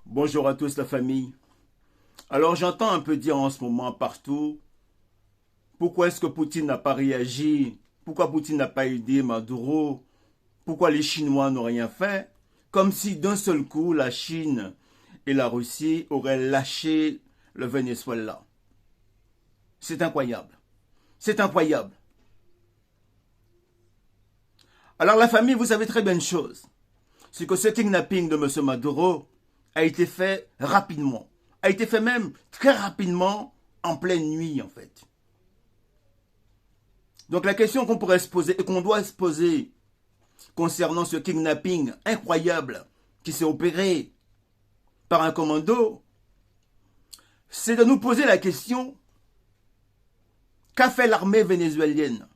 Bonjour à tous la famille. Alors j'entends un peu dire en ce moment partout, pourquoi est-ce que Poutine n'a pas réagi? Pourquoi Poutine n'a pas aidé Maduro? Pourquoi les Chinois n'ont rien fait? Comme si d'un seul coup la Chine et la Russie auraient lâché le Venezuela. C'est incroyable. C'est incroyable. Alors la famille, vous savez très bien une chose. C'est que ce kidnapping de M. Maduro a été fait rapidement. A été fait même très rapidement en pleine nuit en fait. Donc la question qu'on pourrait se poser et qu'on doit se poser concernant ce kidnapping incroyable qui s'est opéré par un commando, c'est de nous poser la question, qu'a fait l'armée vénézuélienne?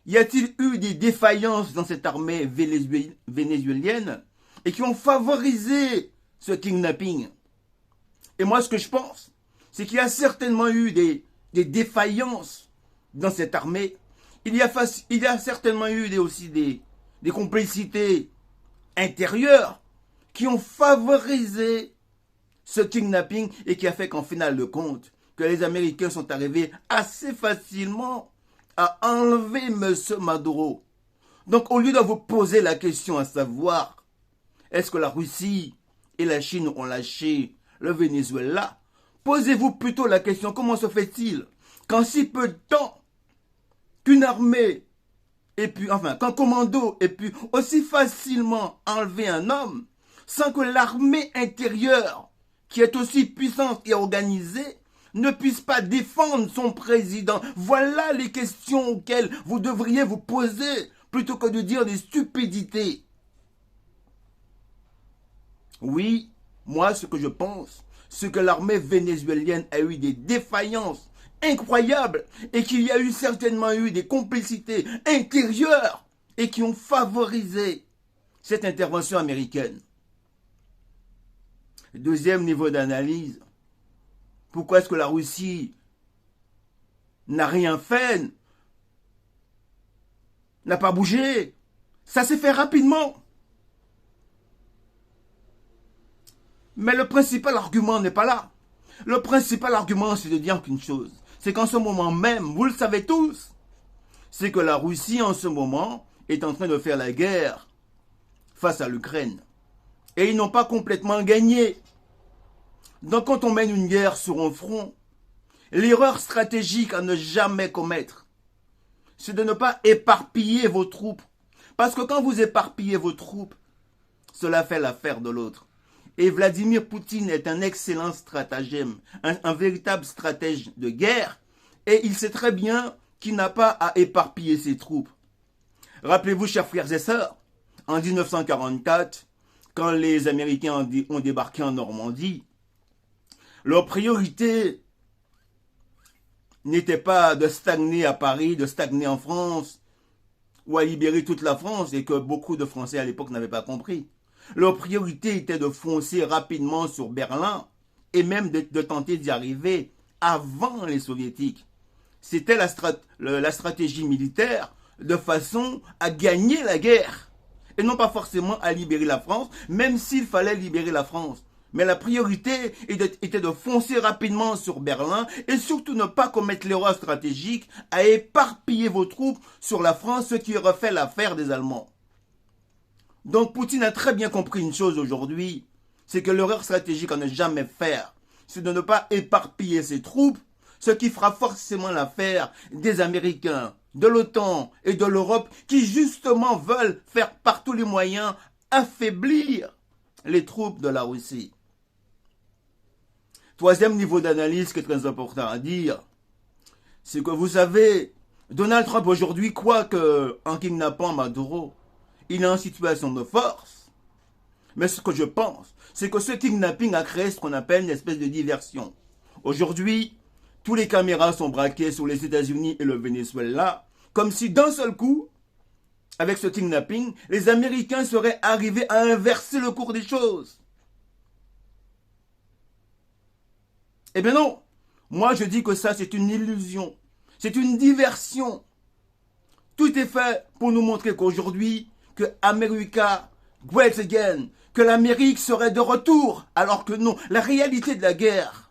Y a-t-il eu des défaillances dans cette armée vénézuélienne et qui ont favorisé ce kidnapping? Et moi, ce que je pense, c'est qu'il y a certainement eu des défaillances dans cette armée. Il y a certainement eu aussi des complicités intérieures qui ont favorisé ce kidnapping et qui a fait qu'en final de compte, que les Américains sont arrivés assez facilement à enlever M. Maduro. Donc au lieu de vous poser la question à savoir, est-ce que la Russie et la Chine ont lâché le Venezuela, posez-vous plutôt la question, comment se fait-il qu'en si peu de temps, qu'une armée qu'un commando ait pu aussi facilement enlever un homme, sans que l'armée intérieure, qui est aussi puissante et organisée, ne puisse pas défendre son président? Voilà les questions auxquelles vous devriez vous poser, plutôt que de dire des stupidités. Oui, moi ce que je pense, c'est que l'armée vénézuélienne a eu des défaillances incroyables et qu'il y a eu certainement eu des complicités intérieures et qui ont favorisé cette intervention américaine. Deuxième niveau d'analyse, pourquoi est-ce que la Russie n'a rien fait, n'a pas bougé? Ça s'est fait rapidement. Mais le principal argument n'est pas là. Le principal argument, c'est de dire qu'une chose. C'est qu'en ce moment même, vous le savez tous, c'est que la Russie, en ce moment, est en train de faire la guerre face à l'Ukraine. Et ils n'ont pas complètement gagné. Donc quand on mène une guerre sur un front, l'erreur stratégique à ne jamais commettre, c'est de ne pas éparpiller vos troupes. Parce que quand vous éparpillez vos troupes, cela fait l'affaire de l'autre. Et Vladimir Poutine est un excellent stratagème, un véritable stratège de guerre. Et il sait très bien qu'il n'a pas à éparpiller ses troupes. Rappelez-vous, chers frères et sœurs, en 1944, quand les Américains ont débarqué en Normandie, leur priorité n'était pas de stagner à Paris, de stagner en France, ou à libérer toute la France, et que beaucoup de Français à l'époque n'avaient pas compris. Leur priorité était de foncer rapidement sur Berlin et même de tenter d'y arriver avant les soviétiques. C'était la stratégie militaire de façon à gagner la guerre et non pas forcément à libérer la France, même s'il fallait libérer la France. Mais la priorité était de foncer rapidement sur Berlin et surtout ne pas commettre l'erreur stratégique à éparpiller vos troupes sur la France, ce qui aurait fait l'affaire des Allemands. Donc Poutine a très bien compris une chose aujourd'hui, c'est que l'erreur stratégique à ne jamais faire, c'est de ne pas éparpiller ses troupes, ce qui fera forcément l'affaire des Américains, de l'OTAN et de l'Europe qui justement veulent faire par tous les moyens affaiblir les troupes de la Russie. Troisième niveau d'analyse qui est très important à dire, c'est que vous savez, Donald Trump aujourd'hui, quoique en kidnappant Maduro, il est en situation de force. Mais ce que je pense, c'est que ce kidnapping a créé ce qu'on appelle une espèce de diversion. Aujourd'hui, tous les caméras sont braquées sur les États-Unis et le Venezuela, comme si d'un seul coup, avec ce kidnapping, les Américains seraient arrivés à inverser le cours des choses. Eh bien non, moi je dis que ça c'est une illusion, c'est une diversion. Tout est fait pour nous montrer qu'aujourd'hui, que America great again, que l'Amérique serait de retour, alors que non. La réalité de la guerre,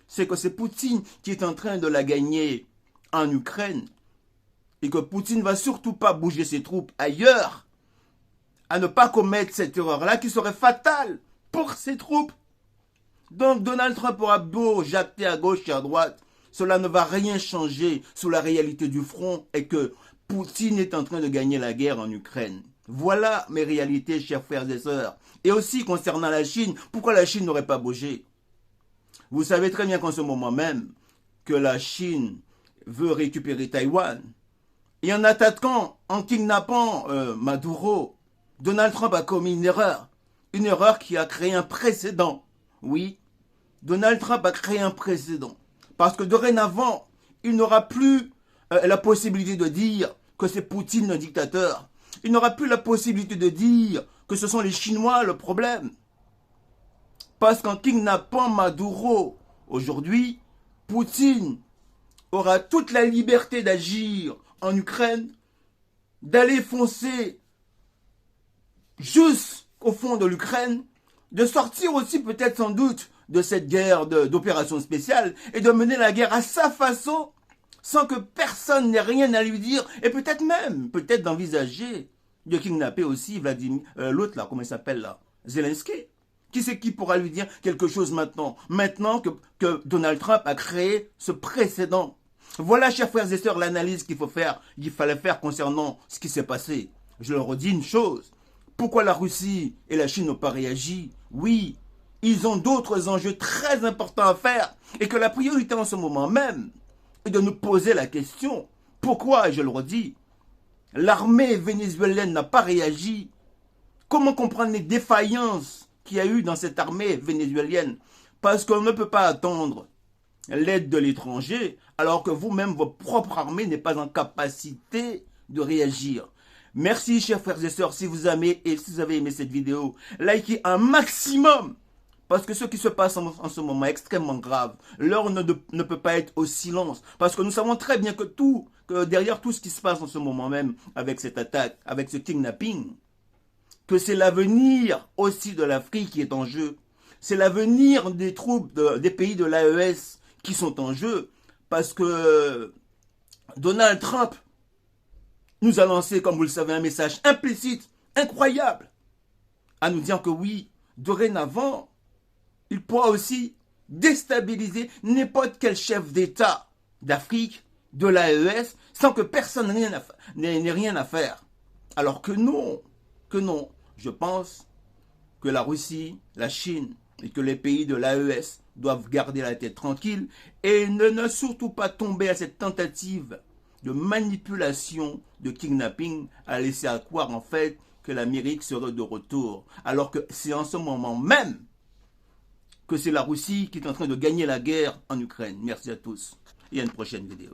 c'est que c'est Poutine qui est en train de la gagner en Ukraine et que Poutine ne va surtout pas bouger ses troupes ailleurs, à ne pas commettre cette erreur-là qui serait fatale pour ses troupes. Donc Donald Trump aura beau jacter à gauche et à droite, cela ne va rien changer sous la réalité du front et que Poutine est en train de gagner la guerre en Ukraine. Voilà mes réalités, chers frères et sœurs. Et aussi concernant la Chine, pourquoi la Chine n'aurait pas bougé? Vous savez très bien qu'en ce moment même, que la Chine veut récupérer Taïwan. Et en attaquant, en kidnappant Maduro, Donald Trump a commis une erreur qui a créé un précédent. Oui, Donald Trump a créé un précédent. Parce que dorénavant, il n'aura plus la possibilité de dire que c'est Poutine le dictateur. Il n'aura plus la possibilité de dire que ce sont les Chinois le problème. Parce qu'en kidnappant Maduro, aujourd'hui, Poutine aura toute la liberté d'agir en Ukraine, d'aller foncer jusqu'au fond de l'Ukraine, de sortir aussi peut-être sans doute de cette guerre d'opération spéciale et de mener la guerre à sa façon, sans que personne n'ait rien à lui dire, et peut-être d'envisager de kidnapper aussi l'autre là, comment il s'appelle là, Zelensky. Qui c'est qui pourra lui dire quelque chose maintenant que Donald Trump a créé ce précédent? Voilà, chers frères et sœurs, l'analyse qu'il fallait faire concernant ce qui s'est passé. Je leur redis une chose. Pourquoi la Russie et la Chine n'ont pas réagi? Oui, ils ont d'autres enjeux très importants à faire et que la priorité en ce moment même est de nous poser la question. Pourquoi, et je le redis, l'armée vénézuélienne n'a pas réagi? Comment comprendre les défaillances qu'il y a eu dans cette armée vénézuélienne? Parce qu'on ne peut pas attendre l'aide de l'étranger alors que vous-même, votre propre armée n'est pas en capacité de réagir. Merci, chers frères et sœurs, si vous avez aimé cette vidéo, likez un maximum. Parce que ce qui se passe en ce moment est extrêmement grave. L'heure ne peut pas être au silence. Parce que nous savons très bien que derrière tout ce qui se passe en ce moment même, avec cette attaque, avec ce kidnapping, que c'est l'avenir aussi de l'Afrique qui est en jeu. C'est l'avenir des troupes des pays de l'AES qui sont en jeu. Parce que Donald Trump nous a lancé, comme vous le savez, un message implicite, incroyable, à nous dire que oui, dorénavant, il pourra aussi déstabiliser n'importe quel chef d'État d'Afrique, de l'AES, sans que personne n'ait rien à faire. Alors que non, je pense que la Russie, la Chine et que les pays de l'AES doivent garder la tête tranquille et ne surtout pas tomber à cette tentative de manipulation, de kidnapping, à laisser à croire en fait que l'Amérique serait de retour. Alors que c'est en ce moment même que c'est la Russie qui est en train de gagner la guerre en Ukraine. Merci à tous et à une prochaine vidéo.